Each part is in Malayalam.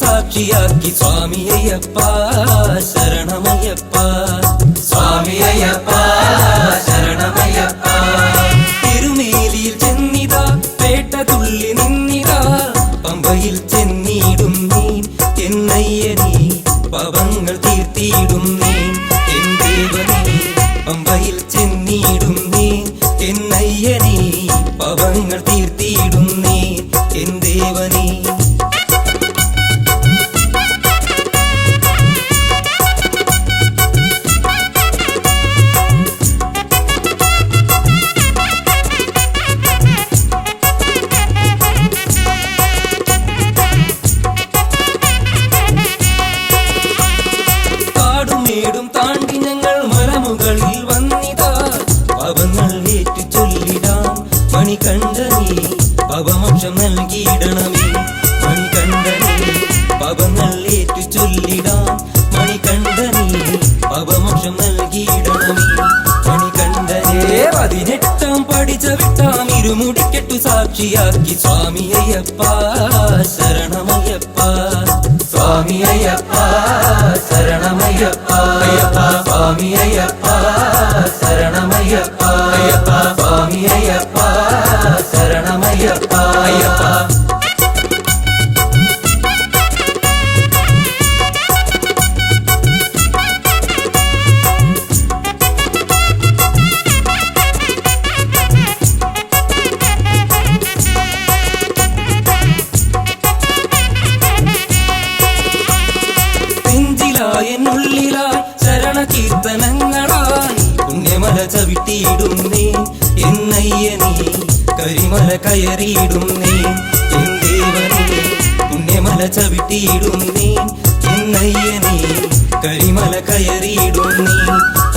സാക്ഷിയാക്കി സ്വാമി അയ്യപ്പ ശരണമയ്യപ്പ. സ്വാമി അയ്യപ്പ ശരണമയ്യപ്പ. തിരുമേലിയിൽ ചെന്നിതാ പേട്ട തുള്ളി നിന്നിതാ പമ്പയിൽ ചെന്നിടും നീ എന്നയ്യനീ പാപങ്ങൾ തീർത്തിയിടും നീ എൻ ദേവനീ. പമ്പയിൽ ചെന്നിടും നീ എന്നയ്യനീ പാപങ്ങൾ തീർത്തിയിടും നീ എൻ ദേവനീ. കാടുമേടും താണ്ടി ഞങ്ങൾ മലമുകളിൽ വന്നിതാ പാപങ്ങൾ ഏറ്റു ചൊല്ലിടാം മണികണ്ഠനീ പാപമോക്ഷം നൽകിയിടണമേ. മണികണ്ഠനീ പാപങ്ങൾ ഏറ്റു ചൊല്ലിടാം മണികണ്ഠനീ പാപമോക്ഷം നൽകിയിടണമേ. മണികണ്ഠനേ 18 പടി ചവിട്ടാം ഇരുമുടിക്കെട്ടു സാക്ഷിയാക്കി സ്വാമി അയ്യപ്പ ശരണമയ്യപ്പ. സ്വാമി അയ്യപ്പ ശരണമയ്യപ്പ. സ്വാമി അയ്യപ്പ ശരണമയ്യപ്പ. സ്വാമി അയ്യപ്പ ശരണമയ്യപ്പ. എന്നുള്ളിലായി ശരണ കീർത്തനങ്ങളായി പുണ്യമല ചവിട്ടിയിടുന്നേ എന്നയ്യനീ കരിമല കയറിയിടുന്നേ എൻ ദേവനീ. പുണ്യമല ചവിട്ടിയിടുന്നേ എന്നയ്യനീ കരിമല കയറിയിടുന്നേ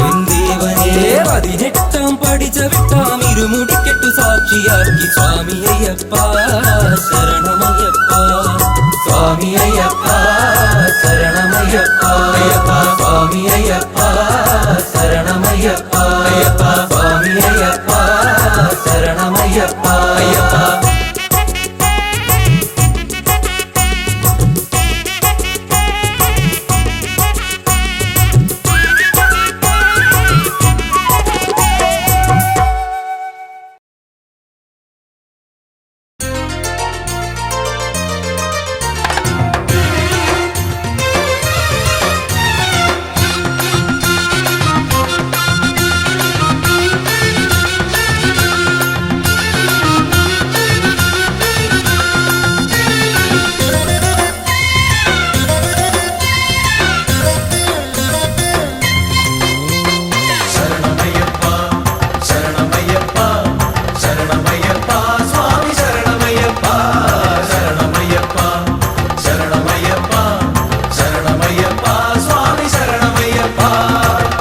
എൻ ദേവനേ. 18 പടി ചവിട്ടാം ഇരുമുടിക്കെട്ടു സാക്ഷിയാക്കി സ്വാമി അയ്യപ്പ ശരണമയ്യപ്പ. സ്വാമി അയ്യപ്പ ശരണമയ്യപ്പ. സ്വാമി അയ്യപ്പ ശരണമയ്യപ്പ. സ്വാമി അയ്യപ്പ ശരണമയ്യപ്പ.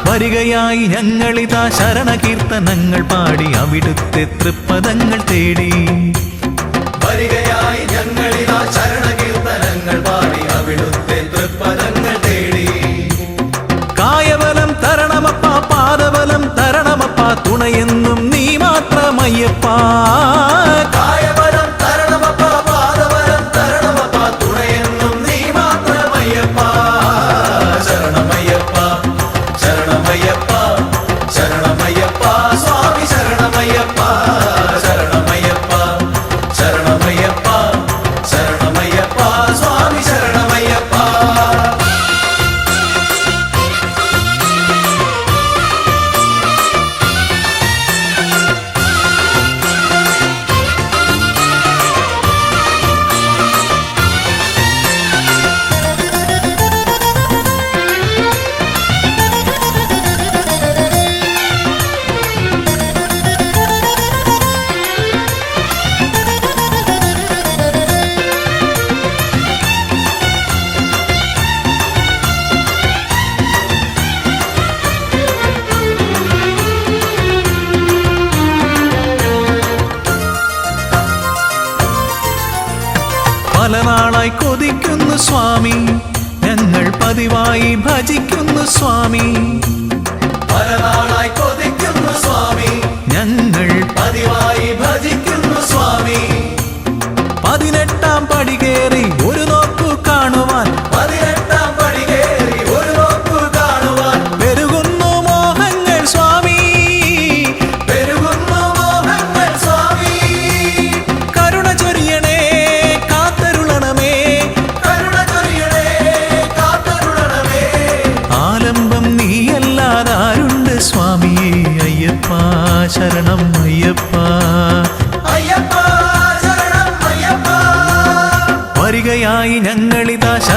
വരികയായി ഞങ്ങളിതാ ശരണകീർത്തനങ്ങൾ പാടി അവിടുത്തെ തൃപ്പദങ്ങൾ തേടി. വരികയായി ഞങ്ങളിതാ ശരണകീർത്തനങ്ങൾ പാടി അവിടുത്തെ തൃപ്പദങ്ങൾ തേടി. കായബലം തരണമപ്പ പാദബലം തരണമപ്പ തുണയെന്നും നീ മാത്രമയ്യപ്പ. കായബലം തരണമപ്പ പാദബലം തരണമപ്പ തുണയെന്നും നീ മാത്രമയ്യപ്പ. ശരണമയ്യപ്പ ശരണമയ്യപ്പ ശരണമയ്യപ്പ. സ്വാമി ശരണമയ്യപ്പ ശരണമയ്യപ്പ ശരണമയ്യപ്പ ശരണമയ്യപ്പ. സ്വാമി ശരണമയ്യപ്പ. പല നാളായി കൊതിക്കുന്നു സ്വാമി ഞങ്ങൾ പതിവായി ഭജിക്കുന്നു സ്വാമി. പല നാളായി കൊതിക്കുന്നു സ്വാമി ഞങ്ങൾ പതിവായി ഭജിക്കുന്നു സ്വാമി. 18 പടി കേറി ഒരു നോക്കു കാണുവാൻ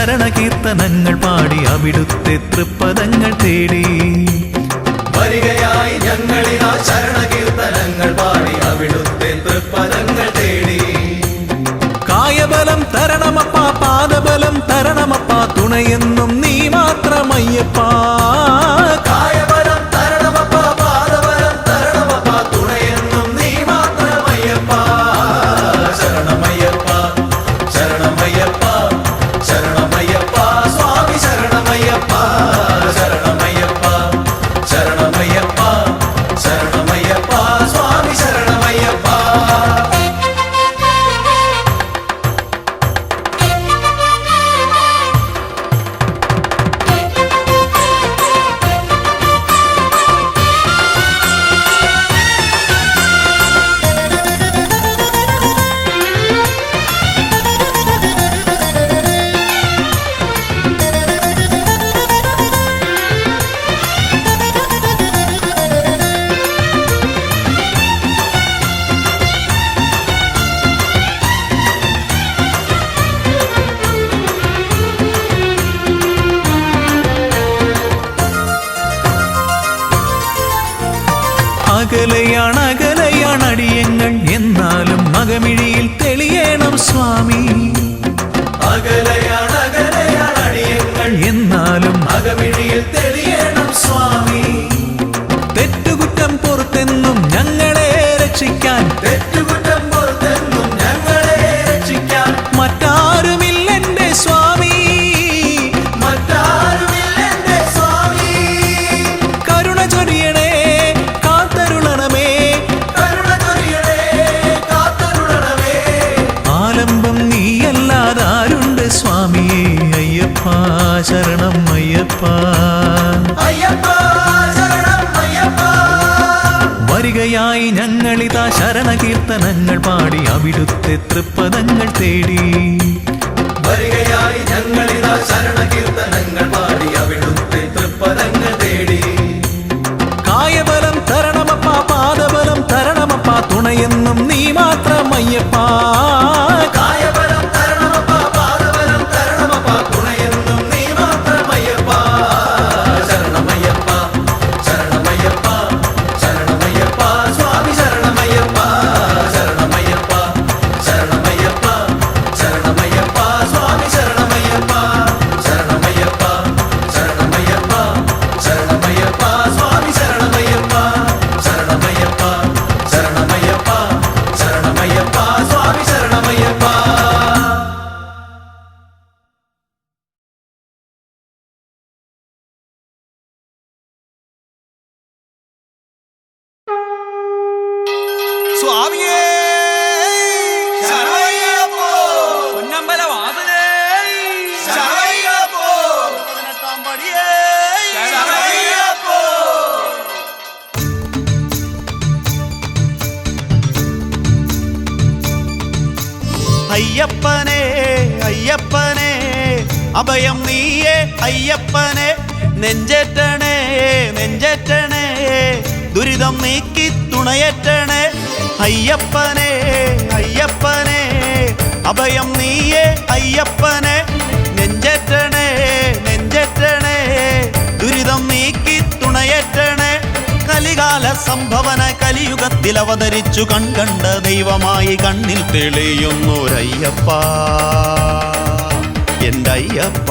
ശരണകീർത്തനങ്ങൾ പാടി അവിടുത്തെ തൃപ്പദങ്ങൾ തേടി. വരികയായി ഞങ്ങളിതാ ശരണകീർത്തനങ്ങൾ പാടി അവിടുത്തെ തൃപ്പദങ്ങൾ തേടി. കായബലം തരണമപ്പ, പാദബലം തരണമപ്പ, തുണയെന്നും നീ മാത്രമയ്യപ്പ. കായബലം തരണമപ്പ, പാദബലം തരണമപ്പ, തുണയെന്നും നീ മാത്രമയ്യപ്പ. ശരണമയ്യപ്പ, ശരണമയ്യപ്പ, ശരണമയ്യപ്പ, സ്വാമി ശരണമയ്യപ്പ. ശരണമയ്യപ്പ, ശരണമയ്യപ്പ, ശരണമയ്യപ്പ, സ്വാമി ശരണമയ്യപ്പ. അകലെയാണടിയങ്ങൾ എന്നാലും മകമിഴിയിൽ തെളിയണം സ്വാമി. അകലെയാണടിയങ്ങൾ എന്നാലും അകമിഴിയിൽ തെളിയണം സ്വാമി. തെറ്റുകുറ്റം പുറത്തെന്നും ഞങ്ങളെ രക്ഷിക്കാൻ, തെറ്റുകുറ്റം പുറത്തെന്നും ഞങ്ങളെ രക്ഷിക്കാൻ മറ്റാരുമില്ലെന്റെ സ്വാമി. മറ്റാരുമില്ലെന്റെ സ്വാമി. കരുണ ചൊരിയണേ, കാത്തരുളണമേ, കരുണ ചൊരിയണേ, കാത്തരുളണമേ. ആലംബം നീയല്ലാതാരുണ്ട് സ്വാമിയേ. അയ്യപ്പ ശരണം അയ്യപ്പ. അയ്യപ്പ ശരണം അയ്യപ്പ. വരികയായി ഞങ്ങളിതാ ശരണകീർത്തനങ്ങൾ പാടി അവിടുത്തെ തൃപ്പദങ്ങൾ തേടി. വരികയായി ഞങ്ങളിതാ ശരണകീർത്തനങ്ങൾ പാടി അവിടുത്തെ തൃപ്പദങ്ങൾ തേടി. കായബലം തരണമപ്പ, പാദബലം തരണമപ്പ, തുണയെന്നും നീ മാത്രമയ്യപ്പ. കായബലം തരണമപ്പ, പാദബലം തരണമപ്പ, തുണയെന്നും നീ മാത്രമയ്യപ്പ. ശരണമയ്യപ്പ, ശരണമയ്യപ്പ, ശരണമയ്യപ്പ, സ്വാമി ശരണമയ്യപ്പ. ശരണമയ്യപ്പ, ശരണമയ്യപ്പ, ശരണമയ്യപ്പ, സ്വാമി ശരണമയ്യപ്പ. ശരണമയ്യപ്പ, ശരണമയ്യപ്പ, ശരണമയ്യപ്പ, സ്വാമി ശരണമയ്യപ്പ. ശരണമയ്യപ്പ, ശരണമയ്യപ്പ, ശരണമയ്യപ്പ, സ്വാമി ശരണമയ്യപ്പ. സ്വാമിയേ ശരണമയ്യപ്പോ, പൊന്നമ്പലവാസനേ ശരണമയ്യപ്പോ, 18-ാം പടിയേ ശരണമയ്യപ്പോ. അയ്യപ്പനെ അയ്യപ്പനെ അഭയം നീയേ അയ്യപ്പനെ. നെഞ്ചേറ്റണേ നെഞ്ചേറ്റണേ ദുരിതം നീക്കി തുണയേറ്റണേ. അയ്യപ്പനെ അയ്യപ്പനെ അഭയം നീയേ അയ്യപ്പനെ. നെഞ്ചേറ്റണേ നെഞ്ചേറ്റണേ ദുരിതം നീക്കി തുണയേറ്റണേ. കലികാല സംഭവന കലിയുഗത്തിൽ അവതരിച്ചു കൺകണ്ട ദൈവമായി കണ്ണിൽ തെളിയുന്നൊരയ്യപ്പ എൻ്റെ അയ്യപ്പ.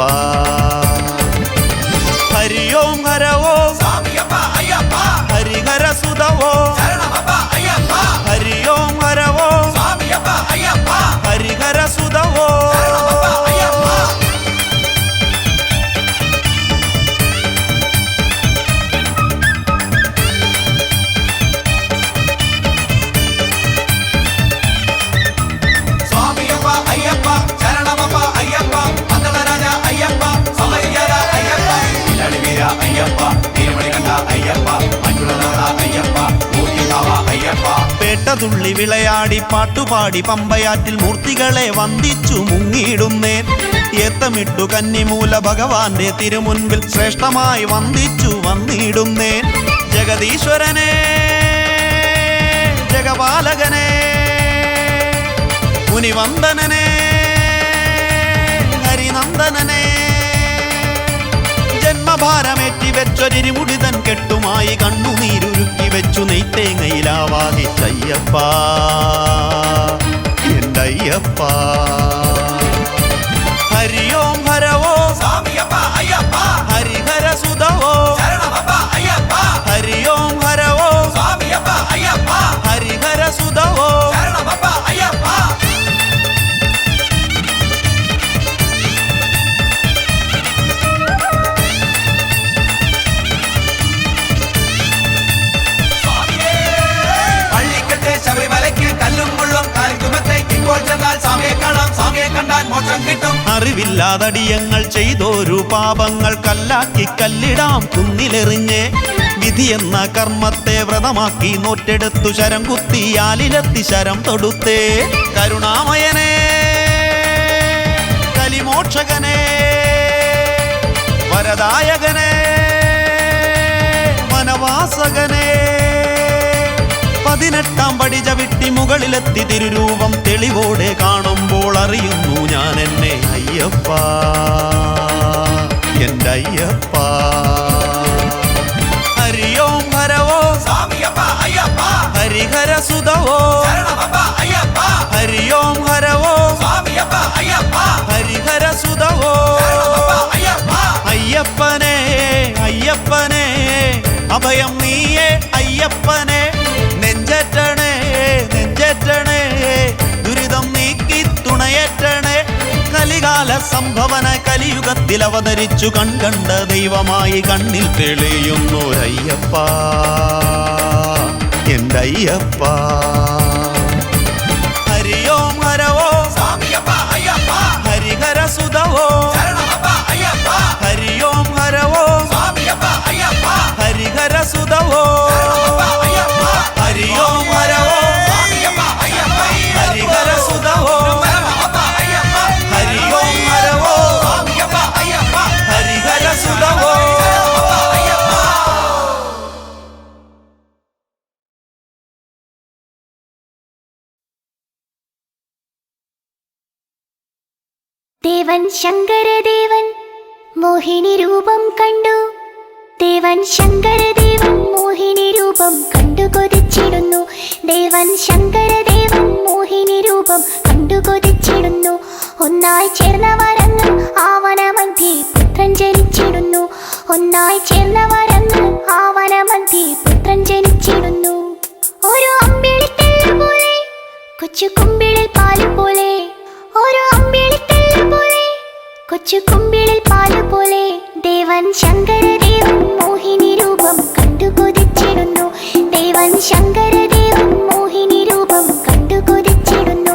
ഹരിയോം ഹരവോ സ്വാമിയപ്പ അയ്യപ്പ, ഹരിഹര സുതവോ ശരണമപ്പ അയ്യപ്പ. ഹരിയോം ഹരവോ സ്വാമിയപ്പ അയ്യപ്പ, ഹരിഹര സുതവോ. ശരണമപ്പ അയ്യപ്പ. സ്വാമിയപ്പ അയ്യപ്പ, ശരണമപ്പ അയ്യപ്പ, മംഗളരാജ അയ്യപ്പ, സമയര അയ്യപ്പ, ഇലളിവീര അയ്യപ്പ, തിരുമണികണ്ഠ അയ്യപ്പ, മഞ്ജുളനാഥ അയ്യപ്പ, മൂർത്തികാവ അയ്യപ്പ. പേട്ടതുള്ളി വിളയാടി പാട്ടുപാടി പമ്പയാറ്റിൽ മൂർത്തികളെ വന്ദിച്ചു മുങ്ങിയിടുന്നേൻ. ഏത്തമിട്ടു കന്നിമൂല ഭഗവാന്റെ തിരുമുൻപിൽ ശ്രേഷ്ഠമായി വന്ദിച്ചു വന്നിടുന്നേൻ. ജഗദീശ്വരനെ ജഗപാലകനെ മുനിവന്ദനനെ ഹരിനന്ദ നന്ദനനെ ജന്മഭാരമേറ്റി വെച്ചൊരിമുടിതൻ കെട്ടുമായി കണ്ണുനീരുരുക്കി വെച്ചു നെയ്ത്തേങ്ങയിലാവാഹിച്ചയ്യപ്പ എൻ്റെ അയ്യപ്പ ഹരിയോം ഹരവോ സ്വാമിയപ്പ അയ്യപ്പ ഹരിഹര സുതവോ ശരണമപ്പ അയ്യപ്പ ഹരിയോം ഹരവോ സ്വാമിയപ്പ അയ്യപ്പ ഹരിഹര സുതവോ ശരണമപ്പ അയ്യപ്പ പള്ളിക്കെട്ട് ശബരിമലയ്ക്ക് കല്ലും മുള്ളും കാൽക്കുമത്തെ ഇപ്പോൾ ചെന്നാൽ സ്വാമിയെ കാണാം സ്വാമിയെ കണ്ടാൽ മോക്ഷം കിട്ടും അറിവില്ലാതടിയങ്ങൾ ചെയ്തോരു പാപങ്ങൾ കല്ലാക്കി കല്ലിടാം കുന്നിലെറിഞ്ഞ് വിധിയെന്ന കർമ്മത്തെ വ്രതമാക്കി നോറ്റെടുത്തു ശരം കുത്തിയാലിലെത്തി ശരം തൊടുത്തേ കരുണാമയനെ കലിമോക്ഷകനെ വരദായകനെ വനവാസകനെ 18 പടി ചവിട്ടി മുകളിലെത്തി തിരുരൂപം തെളിവോടെ കാണുമ്പോൾ അറിയുന്നു ഞാൻ എന്നെ അയ്യപ്പ എൻ്റെ അയ്യപ്പ ഹരിയോം ഹരവോ സ്വാമിയപ്പ അയ്യപ്പ ഹരിഹര സുതവോ ശരണമപ്പ അയ്യപ്പ ഹരിയോം ഹരവോ സ്വാമിയപ്പ അയ്യപ്പ ഹരിഹര സുതവോ ശരണമപ്പ അയ്യപ്പ അയ്യപ്പനെ അയ്യപ്പനെ അഭയം നീയേ അയ്യപ്പനെ നെഞ്ചേറ്റണേ നെഞ്ചേറ്റണേ ദുരിതം നീക്കി തുണയേറ്റണേ കലികാല സംഭവന കലിയുഗത്തിൽ അവതരിച്ചു കൺകണ്ട ദൈവമായി കണ്ണിൽ തെളിയുന്നൊരയ്യപ്പ എൻ്റെ അയ്യപ്പ ഹരിയോം ഹരവോ സ്വാമിയപ്പ അയ്യപ്പ ഹരിഹര സുതവോ ശരണമപ്പ അയ്യപ്പ ഹരിയോം ഹരവോ സ്വാമിയപ്പ അയ്യപ്പ ഹരിഹര സുതവോ ശരണമപ്പ അയ്യപ്പ ഹരിയോം ഹരവോ സ്വാമിയപ്പ അയ്യപ്പ ഹരിഹര സുതവോ ശരണമപ്പ അയ്യപ്പ ഹരിയോം ഹരവോ സ്വാമിയപ്പ അയ്യപ്പ ഹരിഹര സുതവോ ശരണമപ്പ അയ്യപ്പ ദേവൻ ശങ്കരദേവൻ മോഹിനി രൂപം കണ്ടു ദേവൻ ശങ്കരദേവൻ മോഹിനി രൂപം കണ്ടു കൊതിച്ചിടുന്നു ദേവൻ ശങ്കരദേവൻ മോഹിനി രൂപം കണ്ടു കൊതിച്ചിടുന്നു ഒന്നായി ചേർന്നവരങ്ങ് ആവനമധ്യേ പുത്രൻ ജനിച്ചിടുന്നു ഒന്നായി ചേർന്നവരങ്ങ് ആവനമധ്യേ പുത്രൻ ജനിച്ചിടുന്നു ഒരു അമ്പിളിക്കല്ല് പോലെ കൊച്ചു കുമ്പിളിൽ പാല് പോലെ ഒരു അമ്പിളിക്കല്ല് പോലെ കൊച്ചു കുമ്പിളിൽ പാല് പോലെ ദേവൻ ശങ്കരദേവൻ മോഹിനി രൂപം കണ്ടു കൊതിച്ചിടുന്നു ദേവൻ ശങ്കരദേവൻ മോഹിനി രൂപം കണ്ടു കൊതിച്ചിടുന്നു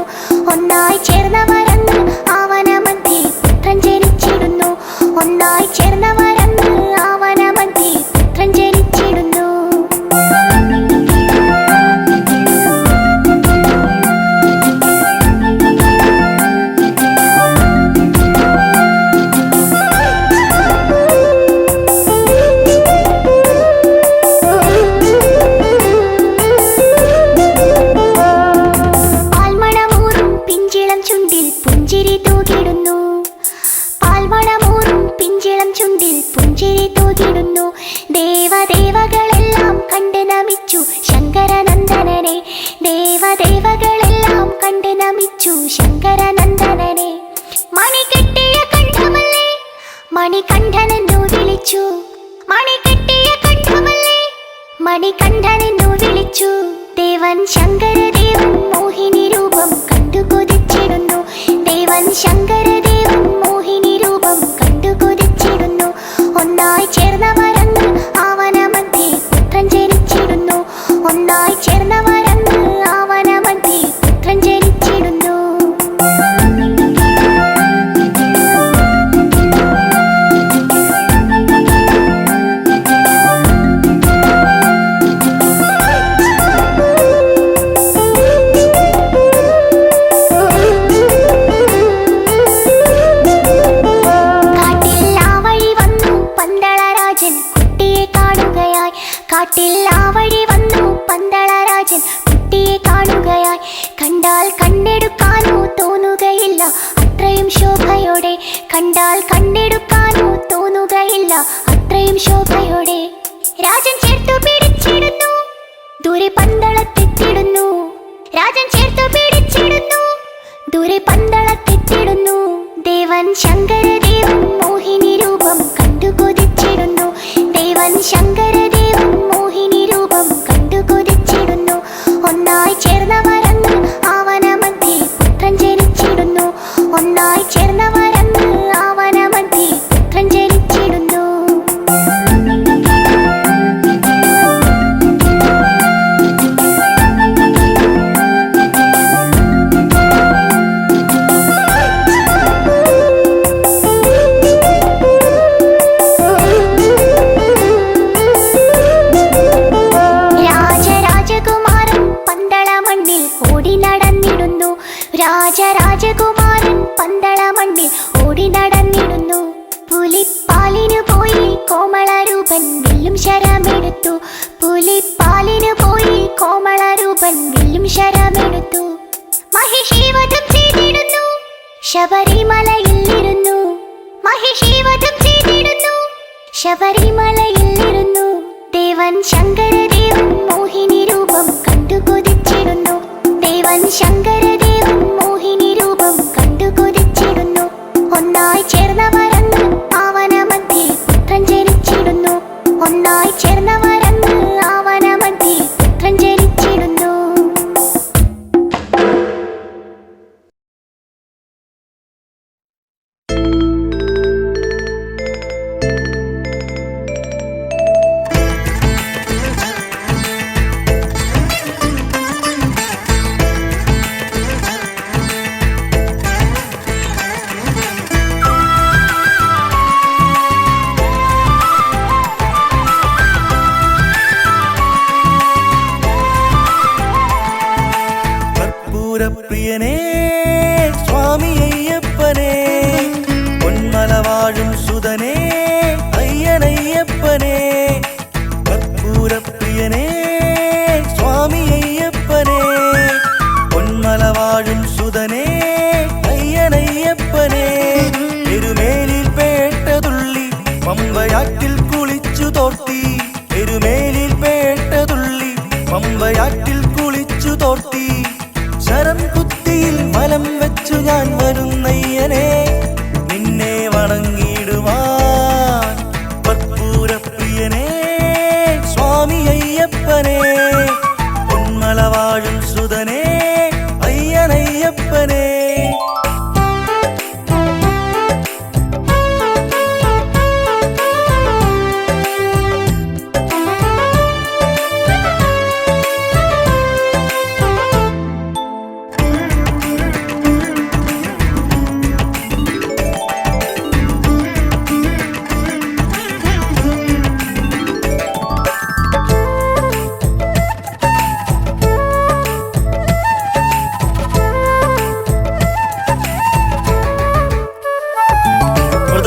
ഒന്നായി ചേർന്നവരങ്ങ് ആവനമധ്യേ പുത്രൻ ജനിച്ചിടുന്നു ഒന്നായി ചേർന്നവരങ്ങ് ആവനമധ്യേ പുത്രൻ ജനിച്ചിടുന്നു പാൽമണമൂറും പിഞ്ചിളം ചുണ്ടിൽ പുഞ്ചിരി തൂകിടുന്നു പാൽമണമൂറും പിഞ്ചിളം ചുണ്ടിൽ പുഞ്ചിരി തൂകിടുന്നു ദേവദേവകളെല്ലാം കണ്ട് നമിച്ചു ശങ്കരനന്ദനനെ ദേവദേവകളെല്ലാം കണ്ട് നമിച്ചു ശങ്കരനന്ദനനെ മണി കെട്ടിയ കണ്ഠമല്ലേ മണികണ്ഠനെന്നു വിളിച്ചു മണി കെട്ടിയ കണ്ഠമല്ലേ മണികണ്ഠനെന്നു വിളിച്ചു ദേവൻ ശങ്കരദേവൻ മോഹിനി രൂപം കണ്ടു കൊതിച്ചിടുന്നു ദേവൻ ശങ്കരദേവൻ മോഹിനി രൂപം കണ്ടു കൊതിച്ചിടുന്നു ഒന്നായി ചേർന്നവരങ്ങ് ആവനമധ്യേ പുത്രൻ ജനിച്ചിടുന്നു ഒന്നായി ചേർന്നവരങ്ങ് ആവനമധ്യേ പുത്രൻ ജനിച്ചിടുന്നു തുണയില്ല അത്രയും ശോഭയോടെ. രാജൻ ചേർത്തു പിടിച്ചിടുന്നു, ദൂരെ പന്തളത്തെത്തിടുന്നു. രാജൻ ചേർത്തു പിടിച്ചിടുന്നു, ദൂരെ പന്തളത്തെത്തിടുന്നു. ദേവൻ ശങ്കരദേവൻ മോഹിനി രൂപം കണ്ടു കൊതിച്ചിടുന്നു. ദേവൻ ശങ്കരദേവൻ മോഹിനി രൂപം കണ്ടു കൊതിച്ചിടുന്നു. ഒന്നായി ചേർന്നവരന്ന് ആവനമധ്യേ പുത്രൻ ജനിച്ചിടുന്നു. ഒന്നായി ചേർന്നവരന്ന് ആവനമധ്യേ പുത്രൻ ജനിച്ചിടുന്നു. രാജകുമാരൻ പന്തളമണ്ണിൽ ഓടി നടന്നിടുന്നു. പുലിപ്പാലിനു പോയി കോമളരൂപൻ വില്ലും ശരമെടുത്തു. പുലിപ്പാലിനു പോയി കോമളരൂപൻ വില്ലും ശരമെടുത്തു. മഹിഷീവധം ചെയ്തിടുന്നു, ശബരിമലയിൽ ഇരുന്നു. മഹിഷീവധം ചെയ്തിടുന്നു, ശബരിമലയിൽ ഇരുന്നു. ദേവൻ ശങ്കരദേവൻ മോഹിനി രൂപം കണ്ടു കൊതിച്ചിടുന്നു. ദേവൻ ശങ്കരദേവൻ മോഹിനി രൂപം കണ്ടു കൊതിച്ചിടുന്നു. ഒന്നായി ചേർന്നവരന്ന് ആവനമധ്യേ പുത്രൻ ജനിച്ചിടുന്നു. ഒന്നായി ചേർന്നവരന്ന് ആവനമധ്യേ പുത്രൻ ജനിച്ചിടുന്നു. പ്രിയനേ സ്വാമി അയ്യപ്പനേ, പൊന്മല വാഴും സുതനേ അയ്യനയ്യപ്പനേ. കർപ്പൂരപ്രിയനേ സ്വാമി അയ്യപ്പനേ, പൊന്മല വാഴും സുതനേ അയ്യനയ്യപ്പനേ. എരുമേലിൽ പേട്ടതുള്ളി പമ്പയാറ്റിൽ കുളിച്ചു തോർത്തി. എരുമേലിൽ പേട്ടതുള്ളി പമ്പയാറ്റിൽ കുളിച്ചു തോർത്തി. ശരം കുത്തിയിൽ വലം വെച്ചു ഞാൻ വരുന്നയ്യനെ, നിന്നെ വണങ്ങിടുവാൻ. കർപ്പൂരപ്രിയനേ സ്വാമി അയ്യപ്പനേ, പൊന്മല വാഴും സുതനേ അയ്യനയ്യപ്പനേ.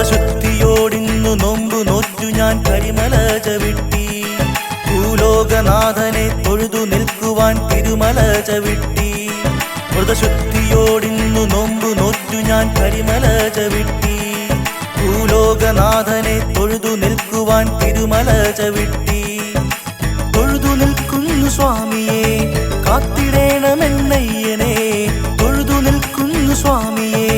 വ്രതശുദ്ധിയോടിന്നു നോമ്പു നോറ്റു ഞാൻ കരിമല ചവിട്ടി. ഭൂലോകനാഥനെ തൊഴുതു നിൽക്കുവാൻ തിരുമല ചവിട്ടി. വ്രതശുദ്ധിയോടിന്നു നോമ്പു നോറ്റു ഞാൻ കരിമല ചവിട്ടി. ഭൂലോകനാഥനെ തൊഴുതു നിൽക്കുവാൻ തിരുമല ചവിട്ടി. തൊഴുതു നിൽക്കുന്നു സ്വാമിയെ കാത്തിടേണമെന്നയ്യനെ. തൊഴുതു നിൽക്കുന്നു സ്വാമിയെ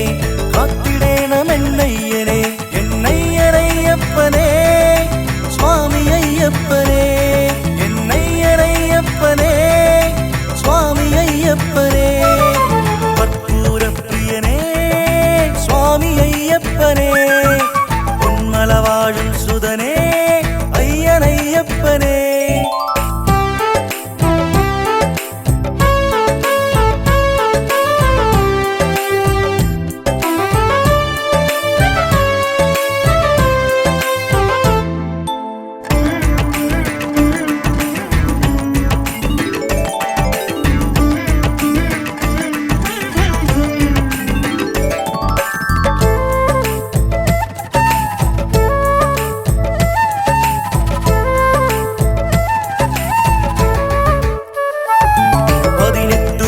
കാത്തിടേണമെന്നയ്യനെ. എന്നയ്യനയ്യപ്പനേ സ്വാമി അയ്യപ്പനേ, എന്നയ്യനയ്യപ്പനേ സ്വാമി അയ്യപ്പനേ. കർപ്പൂരപ്രിയനേ സ്വാമി അയ്യപ്പനേ, പൊന്മല വാഴും സുതനേ അയ്യനയ്യപ്പനേ.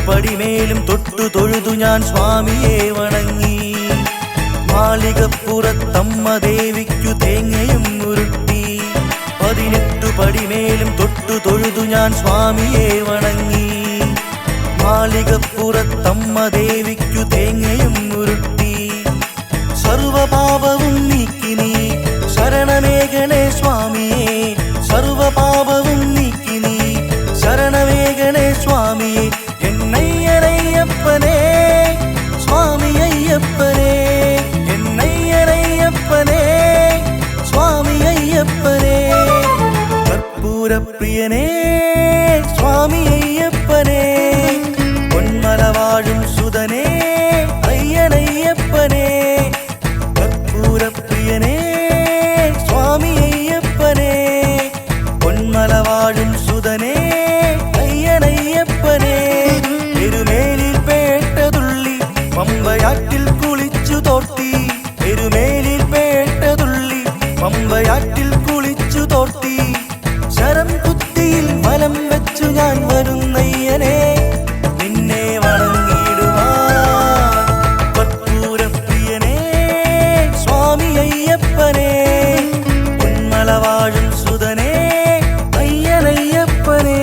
പടിമേലും തൊട്ടു തൊഴുതു ഞാൻ സ്വാമിയെ വണങ്ങി. മാളികപ്പുറത്ത കർപ്പൂരത്തമ്മ ദേവിക്കു തേങ്ങയും ഉരുട്ടി 18 പടിമേലും തൊട്ടു തൊഴുതു ഞാൻ സ്വാമിയെ വണങ്ങി മാളികപ്പുറത്തമ്മ ദേവിക്കു തേങ്ങയും ഉരുട്ടി സർവപാപവും നീക്കി നീ ശരണമേകണേ സ്വാമിയെ സർവപാപവും നീക്കി നീ ശരണമേകണേ സ്വാമിയെ എന്നയ്യനയ്യപ്പനേ സ്വാമി അയ്യപ്പനേ എന്നയ്യനയ്യപ്പനേ സ്വാമി അയ്യപ്പനേ കർപ്പൂരപ്രിയനേ സ്വാമി അയ്യപ്പനേ പൊന്മല വാഴും സുതനേ അയ്യനയ്യപ്പനേ കർപ്പൂരപ്രിയനേ സ്വാമി അയ്യപ്പനേ പൊന്മല വാഴും സുതനേ അയ്യനയ്യപ്പനേ എരുമേലിൽ പേട്ടതുള്ളി പമ്പയാറ്റിൽ കുളിച്ചു തോർത്തി എരുമേലിൽ പേട്ടതുള്ളി പമ്പയാറ്റിൽ കുളിച്ചു തോർത്തി ശരം കുത്തിയിൽ വലം വെച്ചു ഞാൻ വരുന്നയ്യനെ നിന്നെ വണങ്ങിടുവാൻ കർപ്പൂരപ്രിയനേ സ്വാമി അയ്യപ്പനേ പൊന്മല വാഴും സുതനേ അയ്യനയ്യപ്പനേ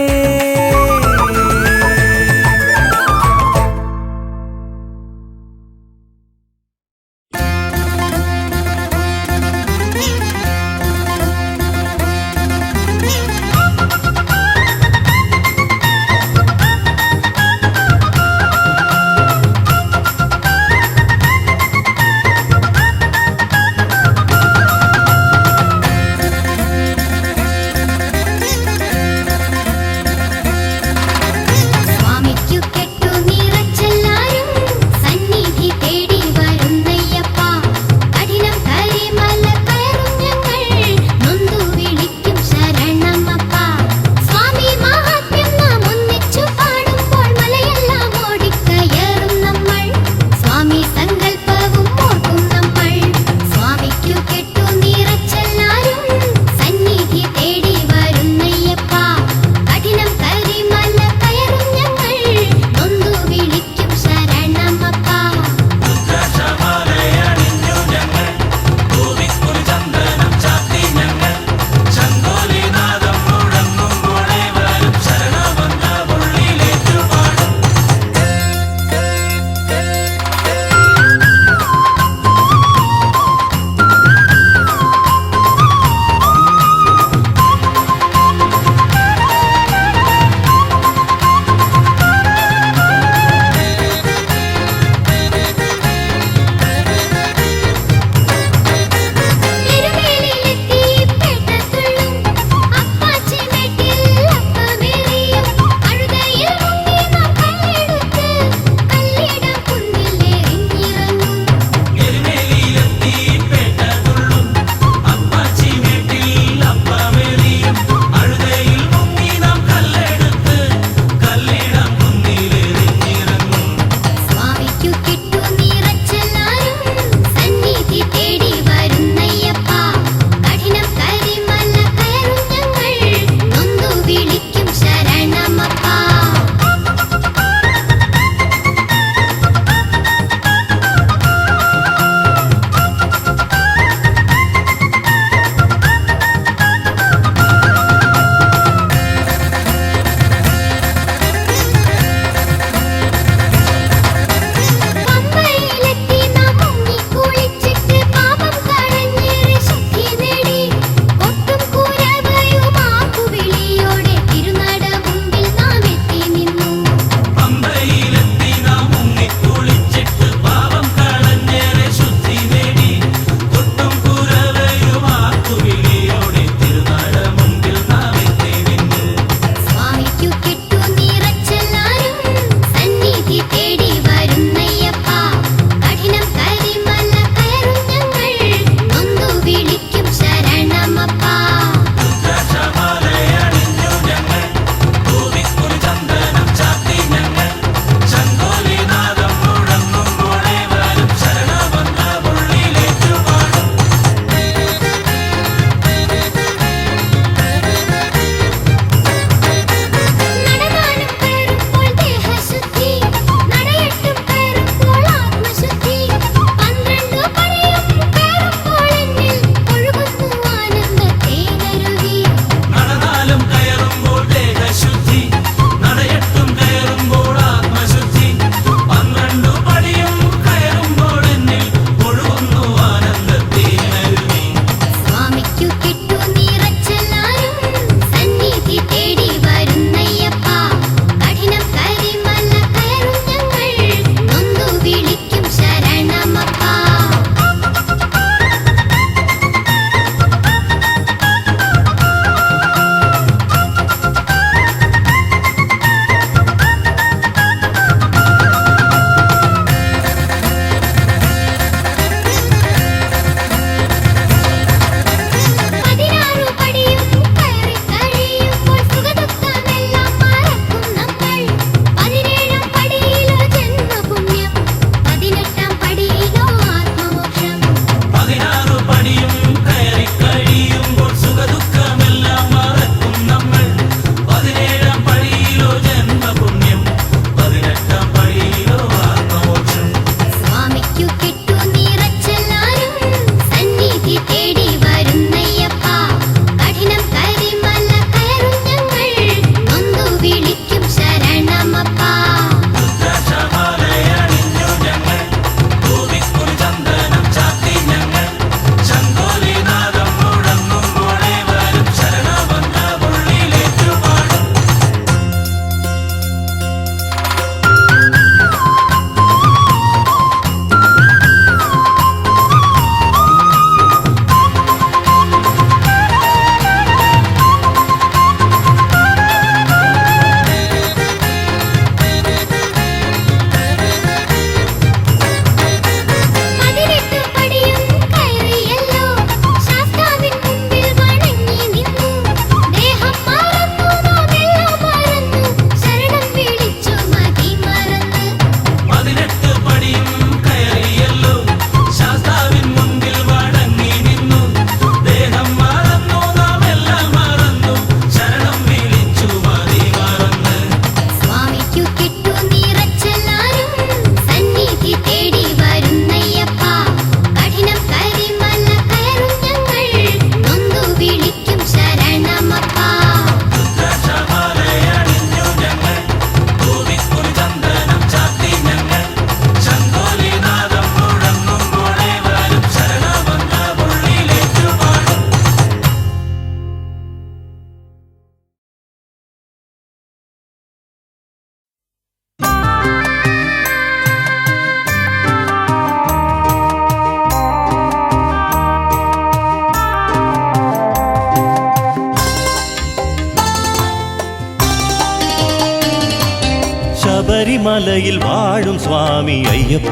ശബരിമലയിൽ വാഴും സ്വാമി അയ്യപ്പ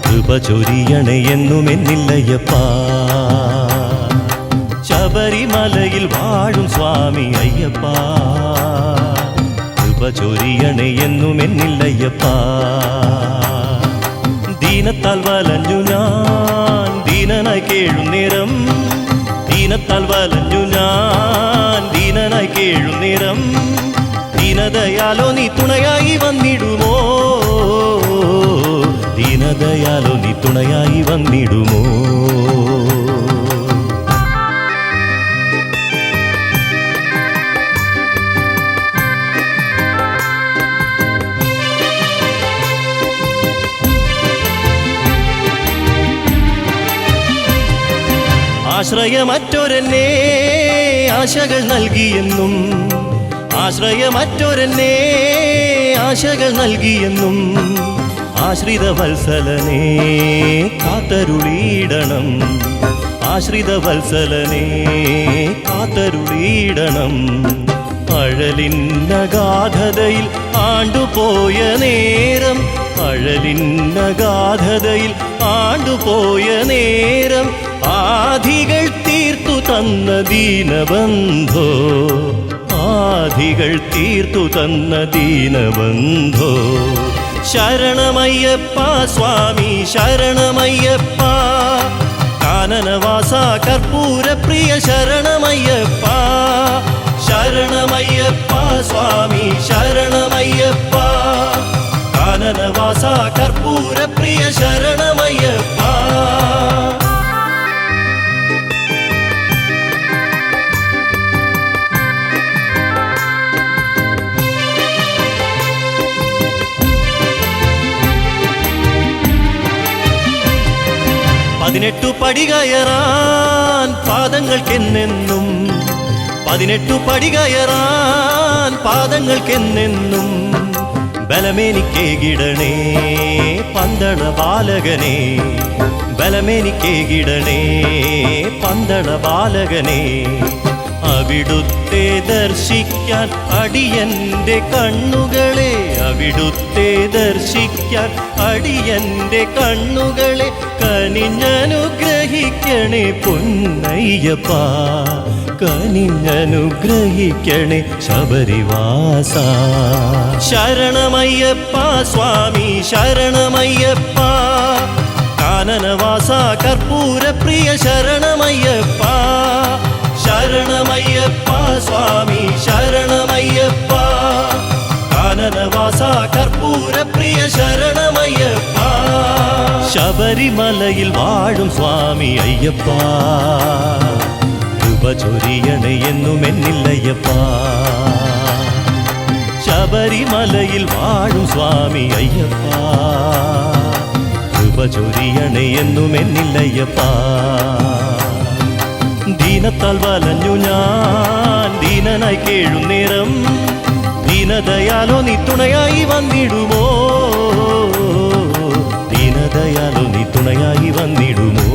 കൃപ ചൊരിയണേ എന്നും എന്നില്ലയ്യപ്പ ശബരിമലയിൽ വാഴും സ്വാമി അയ്യപ്പ കൃപ ചൊരിയണേ എന്നും എന്നില്ലയ്യപ്പ ദീനത്താൽ വലഞ്ഞു ഞാൻ ദീനനായി കേഴുന്നേരം ദീനത്താൽ വലഞ്ഞു ഞാൻ ദീനനായി കേഴുന്നേരം ദീനദയാലോ നീ തുണയായി വന്നിടുമോ ദീനദയാലോ നീ തുണയായി വന്നിടുമോ ആശ്രയമറ്റൊരെന്നെ ആശകൾ നൽകിയെന്നും ആശ്രയമറ്റൊരെന്നെ ആശകൾ നൽകിയെന്നും ആശ്രിത വത്സലനെ കാത്തരുളിയിടണം ആശ്രിത വത്സലനെ കാത്തരുളിയിടണം അഴലിന്നഗാധതയിൽ ആണ്ടുപോയ നേരം അഴലിന്നഗാധതയിൽ ആണ്ടുപോയ നേരം ആധികൾ തീർത്തു തന്ന ദീനബന്ധോ ആധികൾ തീർത്തു തന്ന ദീനബന്ധോ ശരണമയ്യപ്പ സ്വാമി ശരണമയ്യപ്പ കാനനവാസ കർപ്പൂരപ്രിയ ശരണമയ്യപ്പ ശരണമയ്യപ്പ സ്വാമി ശരണമയ്യപ്പ കാനനവാസ കർപ്പൂരപ്രിയ ശരണമയ്യപ്പ പതിനെട്ടു പടി കയറാൻ പാദങ്ങൾക്കെന്നെന്നും പതിനെട്ടു പടി കയറാൻ പാദങ്ങൾക്കെന്നെന്നും ബലമേനിക്കേകിടണേ പന്തള ബാലകനെ ബലമേനിക്കേകിടണേ പന്തള ബാലകനെ അവിടുത്തെ ദർശിക്കാൻ അടിയന്റെ കണ്ണുകളെ അവിടുത്തെ ദർശിക്കാൻ അടിയന്റെ കണ്ണുകളെ കനിഞ്ഞനുഗ്രഹിക്കണേ പൊന്നയ്യപ്പ കനിഞ്ഞനുഗ്രഹിക്കണേ ശബരിവാസ ശരണമയ്യപ്പ സ്വാമി ശരണമയ്യപ്പ കാനനവാസ കർപ്പൂരപ്രിയ ശരണമയ്യപ്പ ശരണമയ്യപ്പ സ്വാമി ശരണമയ്യപ്പ കാനനവാസ കർപ്പൂരപ്രിയ ശരണമയ്യപ്പ ശബരിമലയിൽ വാഴും സ്വാമി അയ്യപ്പ കൃപ ചൊരിയണേ എന്നും എന്നില്ലയ്യപ്പ ശബരിമലയിൽ വാഴും സ്വാമി അയ്യപ്പ കൃപ ചൊരിയണേ എന്നും എന്നില്ലയ്യപ്പ ദീനത്താൽ വലഞ്ഞു ഞാൻ ദീനനായി കേഴുന്നേരം ദീനദയാലോ നീ തുണയായി വന്നിടുമോ ദീനദയാലോ നീ തുണയായി വന്നിടുമോ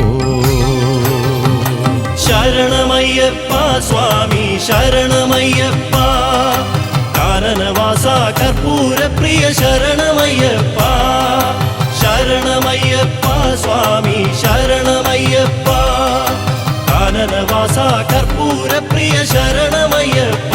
ശരണമയ്യപ്പ സ്വാമി ശരണമയ്യപ്പ കാനനവാസ കർപ്പൂരപ്രിയ ശരണമയ്യപ്പ ശരണമയ്യപ്പ സ്വാമി ശരണമയ്യപ്പ കാനനവാസ കർപ്പൂരപ്രിയ ശരണമയ്യപ്പ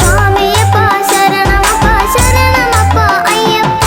സ്വാമിയപ്പ ശരണമപ്പ ശരണമപ്പ അയ്യപ്പ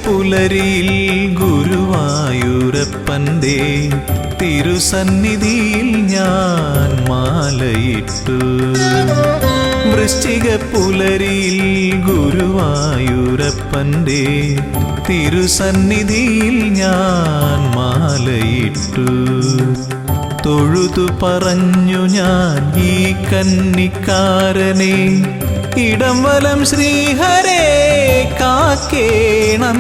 പുലരിയിൽ ഗുരുവായൂരപ്പൻ്റെ തിരുസന്നിധിയിൽ ഞാൻ മാലയിട്ടു. വൃശ്ചിക പുലരിയിൽ ഗുരുവായൂരപ്പൻ്റെ തിരുസന്നിധിയിൽ ഞാൻ മാലയിട്ടു. തൊഴുതു പറഞ്ഞു ഞാൻ ഈ കന്നിക്കാരനെ, ഇടം വലം ശ്രീഹരേ കാക്കേണം.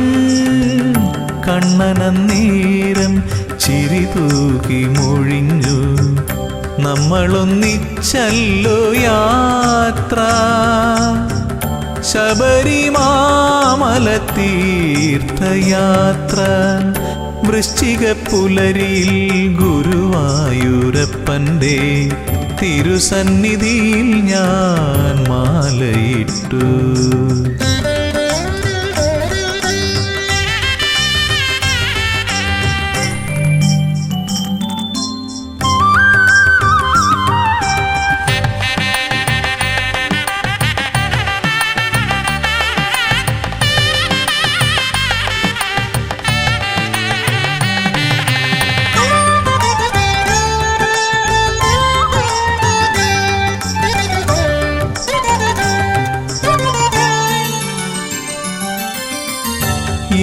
കണ്ണനന്നേരം ചിരി തൂക്കി മൊഴിഞ്ഞു, നമ്മളൊന്നിച്ചല്ലോ യാത്ര. ശബരിമാമല തീർത്ഥയാത്ര. വൃശ്ചിക പുലരിയിൽ ഗുരുവായൂരപ്പൻ്റെ തിരുസന്നിധിയിൽ ഞാൻ മാലയിട്ടു.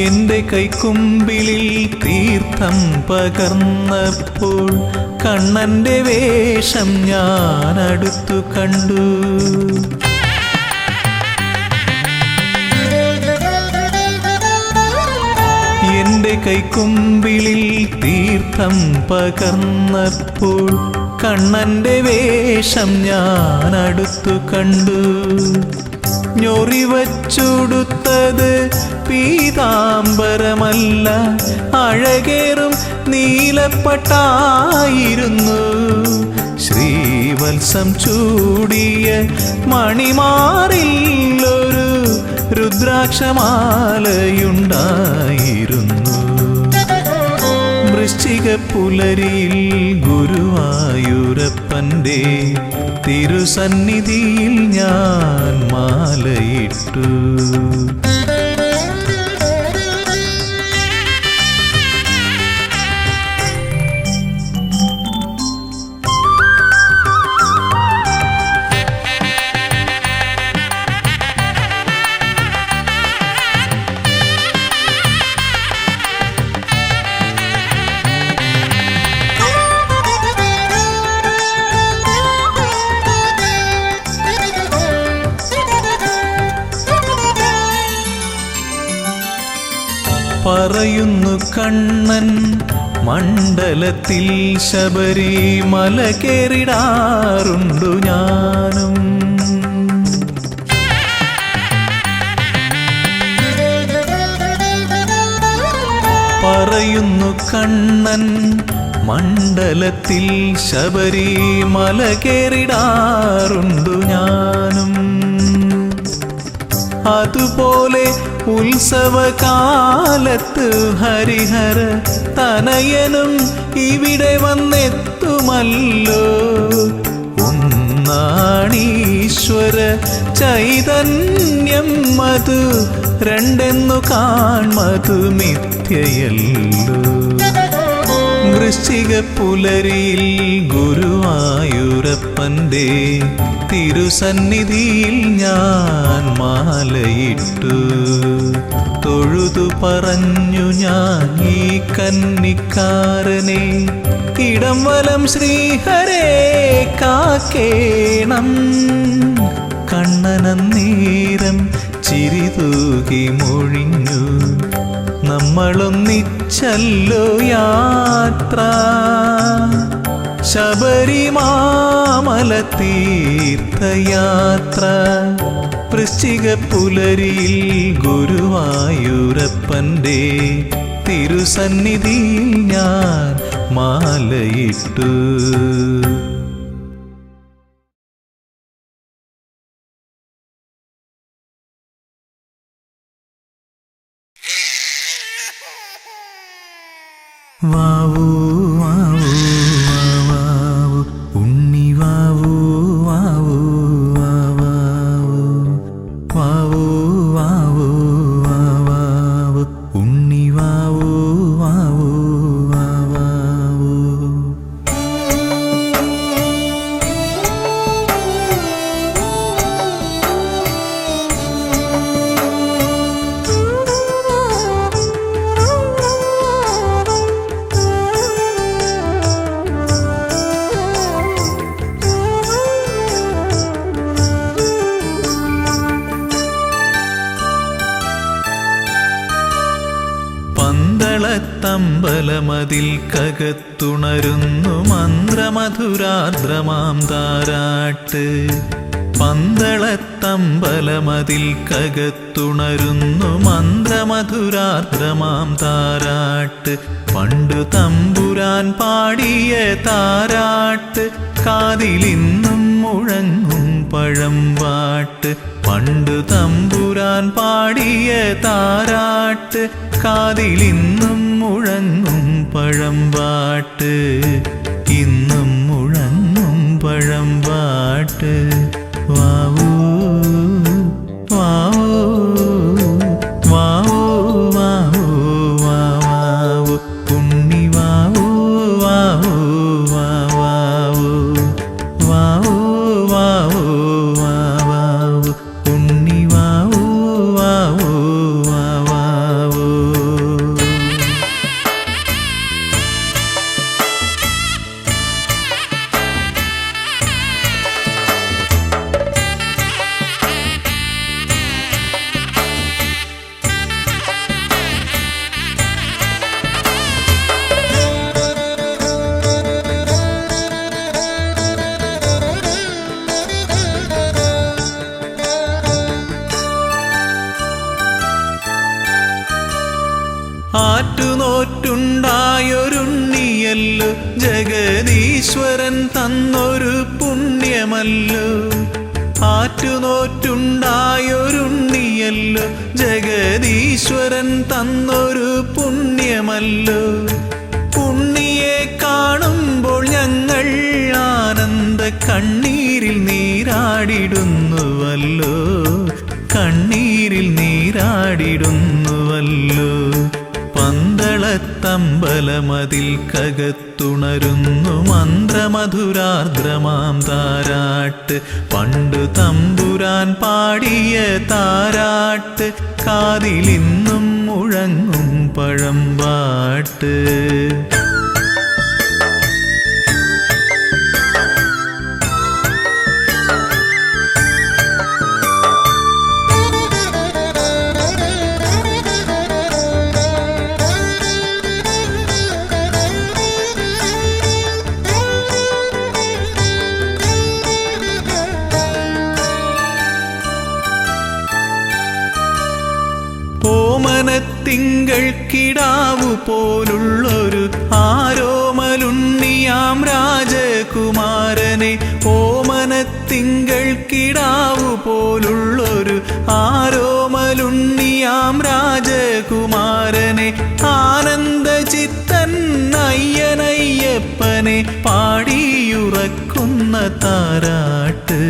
എന്റെ കൈക്കുമ്പിളിൽ തീർത്ഥം പകർന്നപ്പോൾ കണ്ണന്റെ വേഷം ഞാൻ അടുത്തു കണ്ടു. എന്റെ കൈക്കുമ്പിളിൽ തീർത്ഥം പകർന്നപ്പോൾ കണ്ണന്റെ വേഷം ഞാൻ അടുത്തു കണ്ടു. ഞൊറിവച്ചുടുത്തത് പീതാംബരമല്ല, അഴകേറും നീലപ്പട്ടായിരുന്നു. ശ്രീവത്സം ചൂടിയ മണിമാറിൽ ഒരു രുദ്രാക്ഷമാലയുണ്ടായിരുന്നു. വൃശ്ചിക പുലരിയിൽ ഗുരുവായൂരപ്പൻ്റെ തിരുസന്നിധിയിൽ ഞാൻ മാലയിട്ടു. പറയുന്നു കണ്ണൻ മണ്ഡലത്തിൽ ശബരിമല കേറിടാറുണ്ടു ഞാനും. പറയുന്നു കണ്ണൻ മണ്ഡലത്തിൽ ശബരിമല കേറിടാറുണ്ടു ഞാനും. അതുപോലെ ഉത്സവകാലത്ത് ഹരിഹര തനയനും ഇവിടെ വന്നെത്തുമല്ലോ. ഒന്നാണീശ്വര ചൈതന്യം മധു, രണ്ടെന്നു കാൺമതു മിഥ്യയല്ലോ. വൃശ്ചിക പുലരിയിൽ ഗുരുവായൂരപ്പൻ്റെ തിരുസന്നിധിയിൽ ഞാൻ മാലയിട്ടു. തൊഴുതു പറഞ്ഞു ഞാൻ ഈ കന്നിക്കാരനെ, ഇടം വലം ശ്രീഹരേ കാക്കേണം. കണ്ണനന്നേരം ചിരി തൂകി മൊഴിഞ്ഞു, നമ്മളൊന്നിച്ചല്ലോ യാത്ര. ശബരിമാമല തീർത്ഥയാത്ര. വൃശ്ചിക പുലരിയിൽ ഗുരുവായൂരപ്പൻ്റെ തിരുസന്നിധിയിൽ ഞാൻ മാലയിട്ടു. വാവൂ വാവൂ വാവൂ ഉണ്ണി വാവൂ വാവൂ വാവൂ വാവൂ വാവൂ വാവൂ പന്തളത്തമ്പലമതിൽ കകത്തുണരുന്നു മന്ത്രമധുരാർദ്രമാം താരാട്ട്. പന്തളത്തമ്പലമതിൽ കകത്തുണരുന്നു മന്ത്രമധുരാർദ്രമാം താരാട്ട്. പണ്ടു തമ്പുരാൻ പാടിയ താരാട്ട് കാതിലിന്നും മുഴങ്ങും പഴമ്പാട്ട്. പണ്ടു തമ്പുരാൻ പാടിയ താരാട്ട് കാതിലിന്നും മുഴങ്ങും പഴമ്പാട്ട്. ഇന്നും മുഴങ്ങും പഴമ്പാട്ട്. വാവൂ വാവൂ വാവൂ വാവൂ വാവൂ ഉണ്ണി വാവൂ വാവൂ വാവൂ വാവൂ വാവൂ വാവൂ ഉണ്ണി വാവൂ വാവൂ വാവൂ. ആറ്റുനോറ്റുണ്ടായൊരുണ്ണിയല്ലോ ജഗദീശ്വരൻ തന്നൊരു പുണ്യമല്ലോ. ആറ്റുനോറ്റുണ്ടായൊരുണ്ണിയല്ലോ ജഗദീശ്വരൻ തന്നൊരു പുണ്യമല്ലോ. ഉണ്ണിയെ കാണുമ്പോൾ ഞങ്ങൾ ആനന്ദ കണ്ണീരിൽ നീരാടിടുന്നുവല്ലോ. കണ്ണീരിൽ നീരാടിടുന്നുവല്ലോ. പന്തളത്തമ്പലമതിൽ കകത്തുണരുന്നു മന്ത്രമധുരാർദ്രമാം താരാട്ട്. പണ്ടു തമ്പുരാൻ പാടിയ താരാട്ട് കാതിലിന്നും മുഴങ്ങും പഴമ്പാട്ട്. ഓമനത്തിങ്കൾ കിടാവു പോലുള്ളൊരു ആരോമലുണ്ണിയാം രാജകുമാരനെ. ഓമനത്തിങ്കൾ കിടാവു പോലുള്ളൊരു ആരോമലുണ്ണിയാം രാജകുമാരനെ. ആനന്ദചിത്തൻ അയ്യനയ്യപ്പനെ പാടിയുറക്കുന്ന താരാട്ട്.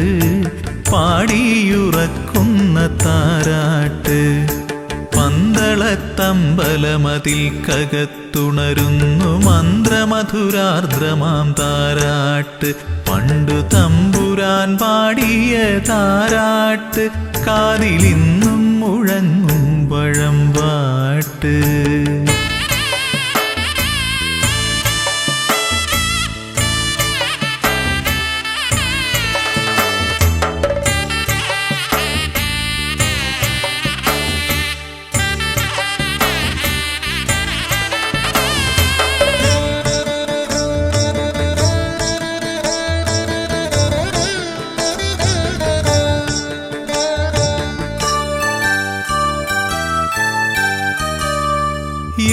പാടിയുറക്കുന്ന താരാട്ട്. പന്തളത്തമ്പലമതിൽ കകത്തുണരുന്നു മന്ത്രമധുരാർദ്രമാം താരാട്ട്. പണ്ടു തമ്പുരാൻ പാടിയ താരാട്ട് കാതിലിന്നും മുഴങ്ങും പഴമ്പാട്ട്.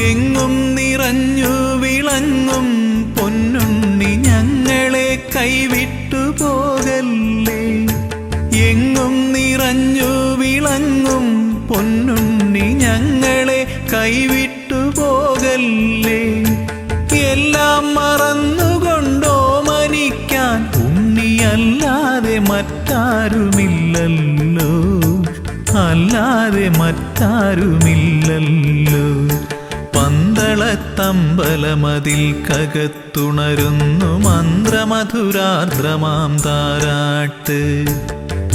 എങ്ങും നിറഞ്ഞു വിളങ്ങും പൊന്നുണ്ണി ഞങ്ങളെ കൈവിട്ടു പോകല്ലേ. എങ്ങും നിറഞ്ഞു വിളങ്ങും പൊന്നുണ്ണി ഞങ്ങളെ കൈവിട്ടു പോകല്ലേ. എല്ലാം മറന്നുകൊണ്ടോ മനിക്കാൻ ഉണ്ണിയല്ലാതെ മറ്റാരുമില്ലല്ലോ. അല്ലാതെ മറ്റാരുമില്ലല്ലോ. പന്തളത്തമ്പലമതിൽ കകത്തുണരുന്നു മന്ത്രമധുരാർദ്രമാം താരാട്ട്.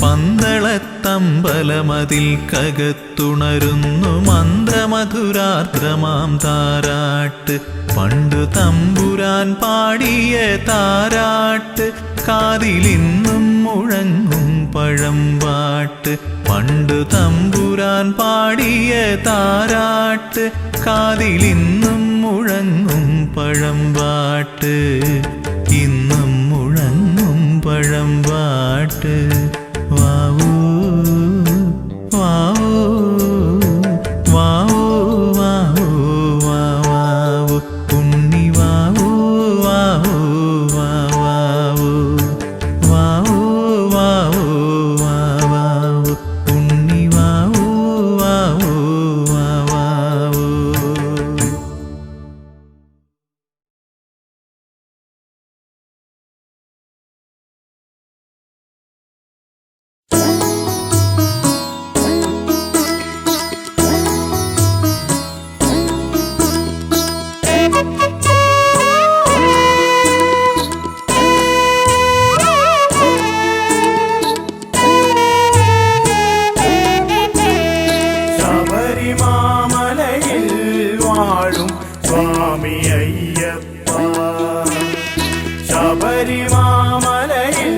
പന്തളത്തമ്പലമതിൽ കകത്തുണരുന്നു മന്ത്രമധുരാർദ്രമാം താരാട്ട്. പണ്ടു തമ്പുരാൻ പാടിയ താരാട്ട് കാതിലിന്നും മുഴങ്ങും പഴമ്പാട്ട് പണ്ടു തമ്പുരാൻ പാടിയ താരാട്ട് കാതിലിന്നും മുഴങ്ങും പഴമ്പാട്ട് ഇന്നും മുഴങ്ങും പഴമ്പാട്ട് വാവൂ വാവൂ വാവൂ വാവൂ വാവൂ ഉണ്ണി വാവൂ വാവൂ വാവൂ വാവൂ വാവൂ വാവൂ ഉണ്ണി വാവൂ വാവൂ വാവൂ. ശബരിമാമലയിൽ വാഴും സ്വാമി അയ്യപ്പ ശബരിമാമലയിൽ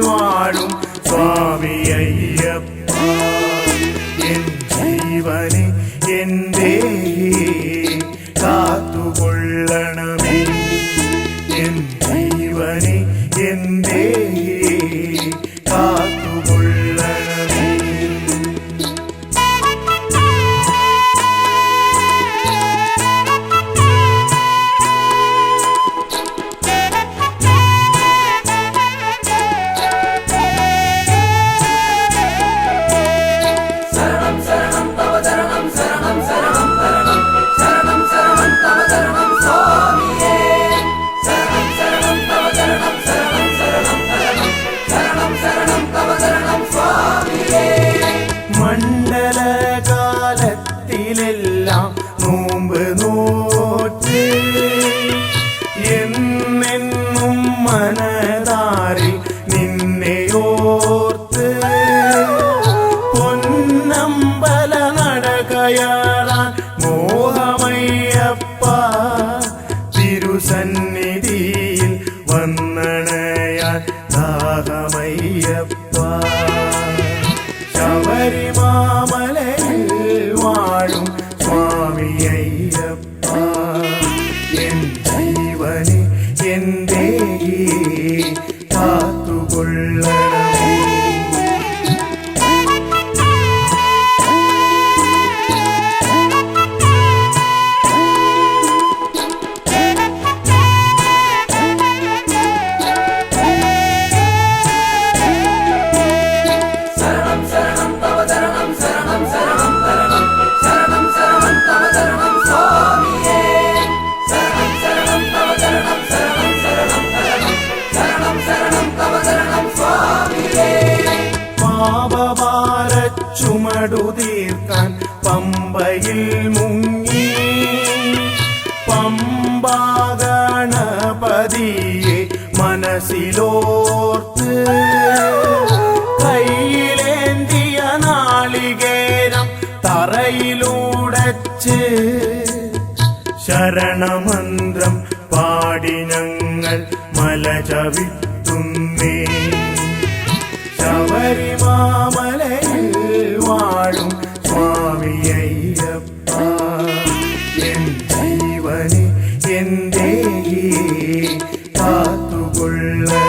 വാഴും സ്വാമി അയ്യപ്പ എൻ ജീവനെ എൻ്റെ കാത്തുകൊള്ളണമേ എൻ ജീവനെ എൻ്റെ കാത്തുകൊള്ളണമേ. മണ്ഡലകാലത്തിലെല്ലാം നോമ്പ് നോറ്റ് എന്നെന്നും മനതാരിൽ നിന്നെയോർത്ത് പൊന്നമ്പല നടകയറാൻ മോഹമയ്യപ്പ തിരുസന്നിധിയിൽ വന്നണയാൻ ദാഹമയ്യപ്പ ശബരിമാമലയിൽ വാഴും സ്വാമി അയ്യപ്പ എൻ ജീവനെ എൻ്റെ കാത്തുകൊള്ളണമേ. പാപഭാരച്ചുമടു തീർക്കാൻ പമ്പയിൽ മുങ്ങി പമ്പാഗണപതിയെ മനസ്സിലോർത്ത് കയ്യിലേന്തിയ നാളികേരം തറയിലൂടച്ച് ശരണമന്ത്രം പാടി ഞങ്ങൾ മല ചവിട്ടുന്നേ ശബരിമാമലയിൽ വാഴും സ്വാമി അയ്യപ്പ എൻ ജീവനെ എൻ്റെ കാത്തുകൊള്ളണമേ.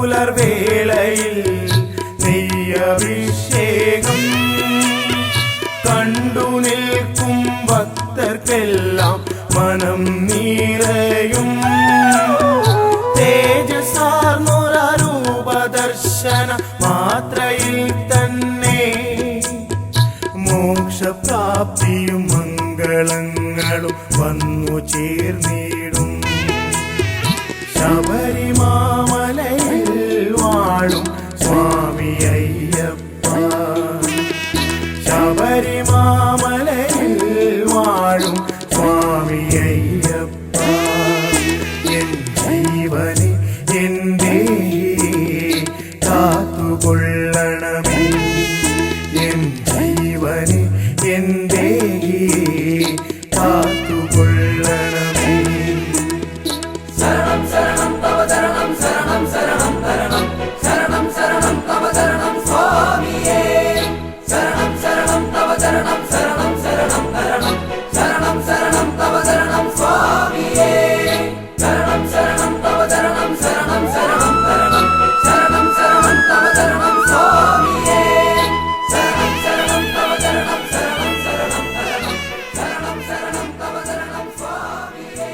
പുലർവേളയിൽ നെയ്യഭിഷേകം കണ്ടു നിൽക്കും ഭക്തർക്കെല്ലാം മനം നിറയും തേജസാർന്നൊരൂപദർശന മാത്രയിൽ തന്നെ മോക്ഷപ്രാപ്തിയും മംഗളങ്ങളും വന്നു ചേർന്നിടും ശബരിമാമലയിൽ വാഴും സ്വാമി അയ്യപ്പ. ശബരിമാമലയിൽ വാഴും സ്വാമി അയ്യപ്പ. എൻ ജീവനെ എൻ്റെ കാത്തുകൊള്ളണമേ. എൻ ജീവനെ എൻ്റെ കാത്തുകൊള്ളണമേ. ശരണം ശരണം തവ ശരണം ശരണം ശരണം തരണം ശരണം ശരണം തവ ശരണം സ്വാമിയേ ശരണം ശരണം തവ ശരണം ശരണം ശരണം തരണം ശരണം ശരണം തവ ശരണം സ്വാമിയേ ശരണം ശരണം തവ ശരണം ശരണം ശരണം തരണം ശരണം ശരണം തവ ശരണം സ്വാമിയേ ശരണം ശരണം തവ ശരണം ശരണം ശരണം തരണം ശരണം ശരണം തവ ശരണം സ്വാമിയേ.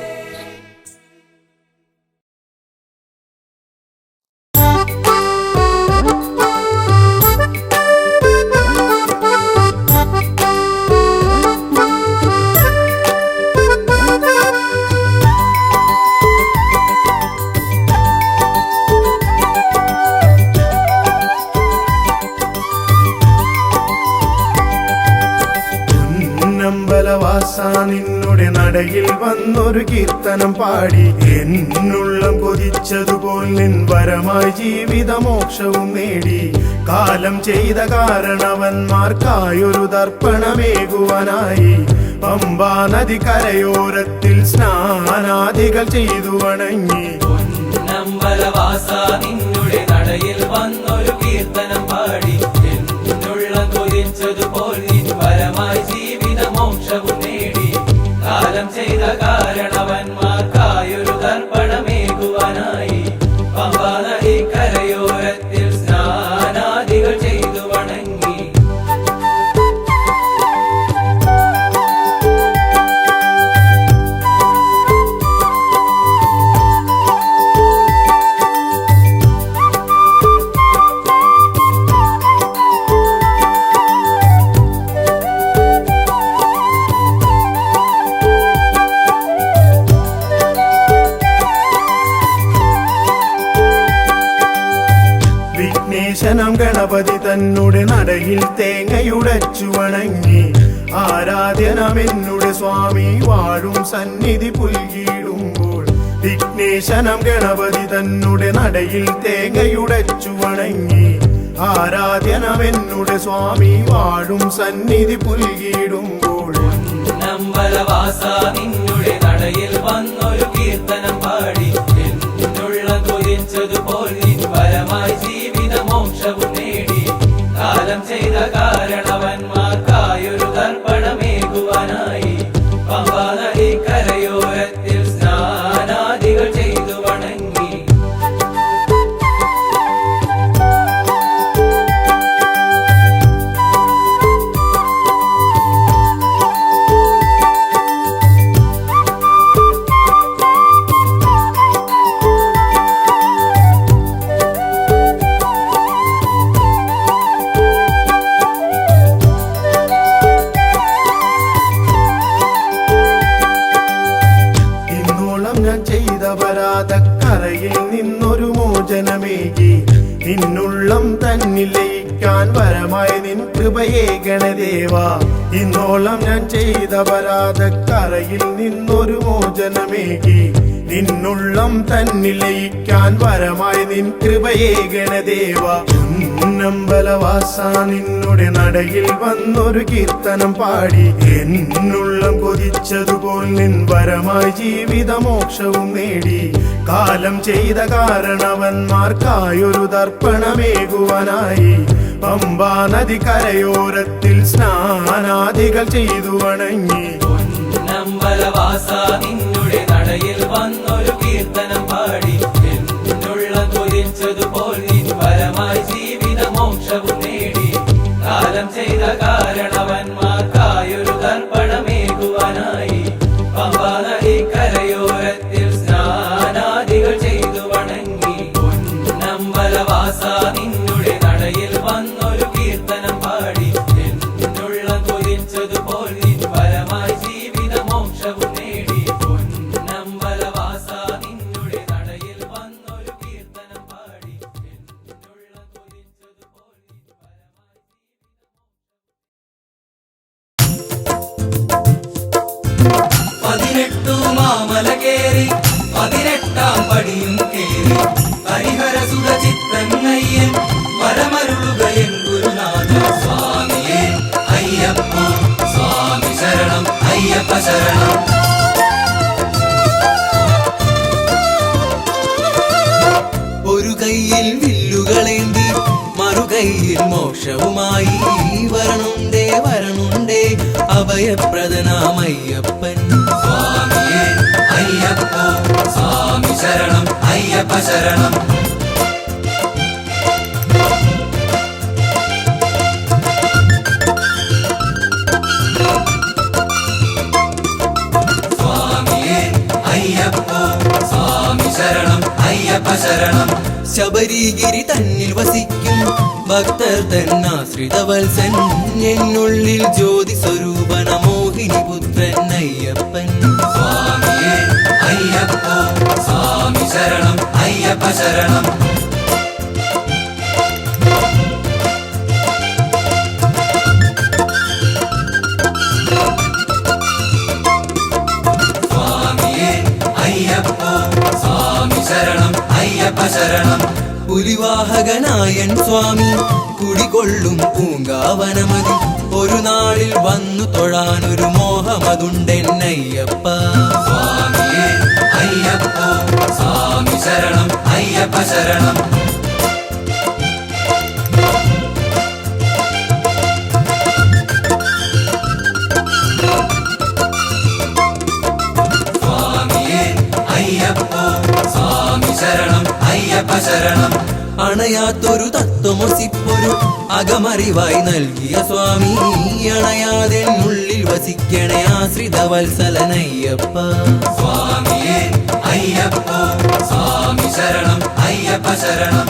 പൊന്നമ്പലവാസ നിന്നുടെ നടയിൽ വന്നൊരു കീർത്തനം പാടി എന്നുള്ളം കൊതിച്ചതുപോൽ നിൻ വരമായി ജീവിതമോക്ഷവും നേടി. കാലം ചെയ്ത കാരണവന്മാർക്കായൊരു തർപ്പണമേകുവാനായി പമ്പാ നദി കരയോരത്തിൽ സ്നാനാദികൾ ചെയ്തു വണങ്ങി. പൊന്നമ്പലവാസ നിന്നുടെ നടയിൽ വന്നൊരു കീർത്തനം പാടി എന്നുള്ളം കൊതിച്ചതുപോൽ നിൻ വരമായി ജീവിതമോക്ഷവും നേടി. കാലം ചെയ്ത കാരണവന്മാർക്കായൊരു തർപ്പണമേകുവാനായി പമ്പാ നദി കരയോരത്തിൽ സ്നാനാദികൾ ചെയ്തു വണങ്ങി. വിഘ്നേശനം ഗണപതി തന്നുടെ നടയിൽ തേങ്ങയുടച്ചു വണങ്ങി. ആരാധ്യനമെന്നുടെ സ്വാമി വാഴും സന്നിധി പുൽകിടുമ്പോൾ വിഘ്നേശനം ഗണപതി തന്നുടെ നടയിൽ തേങ്ങയുടച്ചു വണങ്ങി. ആരാധ്യനമെന്നുടെ സ്വാമി വാഴും സന്നിധി പുൽകിടുമ്പോൾ പൊന്നമ്പലവാസ നിന്നുടെ നടയിൽ വന്നൊരു കീർത്തനം പാടി എന്നുള്ളം കൊതിച്ചതുപോൽ നിൻ വരമായി ജീവിതമോക്ഷവും നേടി. കാലം ചെയ്ത കാരണവന്മാർക്കായൊരു തർപ്പണമേകുവാനായി പമ്പാ നദി കരയോരത്തിൽ സ്നാനാദികൾ ചെയ്തു വണങ്ങി. ഇന്നോളം ഞാൻ ചെയ്ത പരാതക്കരയിൽ നിന്നൊരു മോചനമേകി. നിന്നുള്ളം തന്നിൽ ലയിക്കാൻ വരമായി നിൻ കൃപയേ ഗണദേവ. ഇന്നോളം ഞാൻ ചെയ്ത പരാതക്കരയിൽ നിന്നൊരു മോചനമേകി. നിന്നുള്ളം തന്നിൽ ലയിക്കാൻ വരമായി നിൻ കൃപയേ ഗണദേവ. പൊന്നമ്പലവാസ നിന്നുടെ നടയിൽ വന്നൊരു കീർത്തനം പാടി എന്നുള്ളം കൊതിച്ചതുപോൽ നിൻ വരമായി ജീവിതമോക്ഷവും നേടി. കാലം ചെയ്ത കാരണവന്മാർക്കായൊരു തർപ്പണമേകുവാനായി പമ്പാ നദി കരയോരത്തിൽ സ്നാനാദികൾ ചെയ്തു വണങ്ങി. പൊന്നമ്പലവാസ നിന്നുടെ നടയിൽ വന്നൊരു കീർത്തനം പാടി എന്നുള്ളം കൊതിച്ചതുപോൽ നിൻ വരമായി ജീവിതമോക്ഷവും നേടി. കാലം ചെയ്ത കാരണവന്മാർക്കായൊരു തർപ്പണമേകുവാനായി പമ്പാ നദി കരയോരത്തിൽ സ്നാനാദികൾ ചെയ്തു വണങ്ങി. പൊന്നമ്പലവാസ നിന്നുടെ നടയിൽ വന്നൊരു കീർത്തനം പാടി എന്നുള്ളം കൊതിച്ചതുപോൽ നിൻ വരമായി ജീവിതമോക്ഷവും നേടി. 18 മാമല കേറി 18-ാം പടിയും കേറി ഹരിഹരസുര ചിത്തങ്ങയ്യൻ വരമരുളുകയൻ ഗുരുനാഥ സ്വാമിയേ അയ്യപ്പ സ്വാമി ശരണം അയ്യപ്പ ശരണം. ഒരു കയ്യിൽ വില്ലുകളേന്തി മറുകൈയിൽ മോക്ഷവുമായി വരണുണ്ടേ വരണുണ്ടേ അഭയപ്രദനാമയ്യപ്പൻ സ്വാമിയേ അയ്യപ്പ സ്വാമി ശരണം അയ്യപ്പ ശരണം. സ്വാമിയേ അയ്യപ്പ സ്വാമി ശരണം അയ്യപ്പ ശരണം. ശബരിഗിരി തന്നിൽ വസിക്കും ഭക്തർ തന്നാശ്രിത വത്സൻ എന്നുള്ളിൽ ജ്യോതി സ്വരൂപന മോഹിനി പുത്രൻ അയ്യപ്പൻ സ്വാമിയേ അയ്യപ്പ സ്വാമി ശരണം അയ്യപ്പ ശരണം. സ്വാമിയേ അയ്യപ്പ സ്വാമി ശരണം അയ്യപ്പ ശരണം. പുലിവാഹകനായൻ സ്വാമി കുടികൊള്ളും പൂങ്കാവനമതി ഒരു നാളിൽ വന്നു തൊഴാനൊരു മോഹമതുണ്ടെന്നയ്യപ്പ സ്വാമിയേ അയ്യപ്പ സ്വാമി ശരണം അയ്യപ്പ ശരണം. സ്വാമിയേ അയ്യപ്പ സ്വാമി ശരണം അയ്യപ്പ ശരണം. അണയാത്തൊരു തത്വമൊസിപ്പൊരു അകമറിവായി നൽകിയ സ്വാമി അണയാതെ ഉള്ളിൽ വസിക്കണേ ആശ്രിത വത്സലനയ്യപ്പ സ്വാമിയേ അയ്യപ്പ സ്വാമി ശരണം അയ്യപ്പ ശരണം.